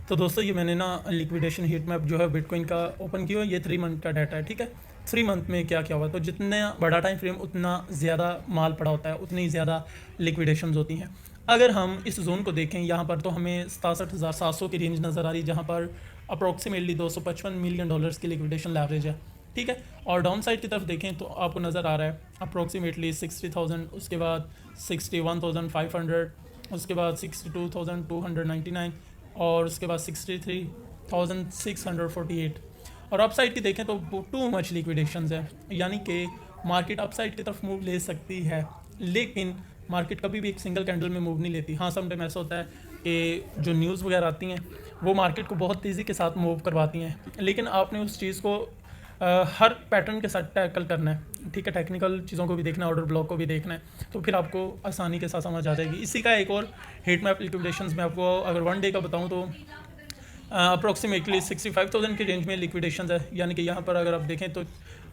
तो दोस्तों ये मैंने ना लिक्विडेशन हीट मैप जो है बिटकॉइन का ओपन किया, ये 3 मंथ का डाटा है, ठीक है। 3 मंथ में क्या क्या हुआ, तो जितना बड़ा टाइम फ्रेम उतना ज़्यादा माल पड़ा होता है, उतनी ज़्यादा लिक्विडेशंस होती हैं। अगर हम इस जोन को देखें यहाँ पर, तो हमें 67,700 की रेंज नज़र आ रही है, जहाँ पर अप्रॉक्सीमेटली $255 मिलियन की लिक्विडेशन लैवरेज है, ठीक है। और डाउन साइड की तरफ देखें तो आपको नज़र आ रहा है अप्रॉक्सीमेटली 60,000, उसके बाद 61,500, उसके बाद 62,299 और उसके बाद 63,648। और अप साइड की देखें तो टू मच लिक्विडेशंस है, यानी कि मार्केट अप साइड की तरफ मूव ले सकती है, लेकिन मार्केट कभी भी एक सिंगल कैंडल में मूव नहीं लेती। हाँ, समटाइम ऐसा होता है कि जो न्यूज़ वगैरह आती हैं वो मार्केट को बहुत तेज़ी के साथ मूव करवाती हैं, लेकिन आपने उस चीज़ को हर पैटर्न के साथ टैकल करना है, ठीक है। टेक्निकल चीज़ों को भी देखना है, ऑर्डर ब्लॉक को भी देखना है, तो फिर आपको आसानी के साथ समझ आ जाएगी। इसी का एक और हीट मैप लिक्विडेशंस में आपको अगर 1 डे का बताऊं तो अप्रॉक्सीमेटली 65,000 की रेंज में लिक्विडेशन है, यानी कि यहाँ पर अगर आप देखें तो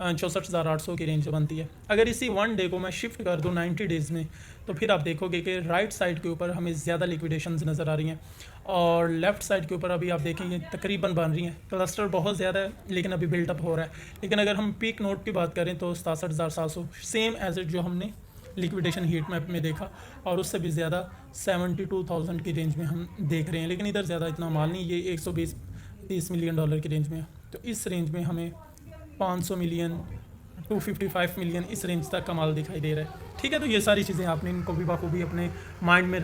64,800 की रेंज बनती है। अगर इसी 1 डे को मैं शिफ्ट कर दूँ 90 डेज़ में, तो फिर आप देखोगे कि राइट साइड के ऊपर हमें ज़्यादा लिक्विडेशन नज़र आ रही हैं, और लेफ़्ट साइड के ऊपर अभी आप देखेंगे तकरीबन बन रही हैं। क्लस्टर बहुत ज़्यादा है लेकिन अभी बिल्टअप हो रहा है। लेकिन अगर हम पीक नोट की बात करें तो 67,700 सेम एज इट जो हमने लिक्विडेशन हीट मैप में देखा, और उससे भी ज़्यादा 72,000 की रेंज में हम देख रहे हैं। लेकिन इधर ज़्यादा इतना माल नहीं, ये 120-30 मिलियन डॉलर की रेंज में है। तो इस रेंज में हमें 500 मिलियन 255 मिलियन इस रेंज तक का माल दिखाई दे रहा है, ठीक है। तो ये सारी चीज़ें आपने इनको भी बखूबी अपने माइंड में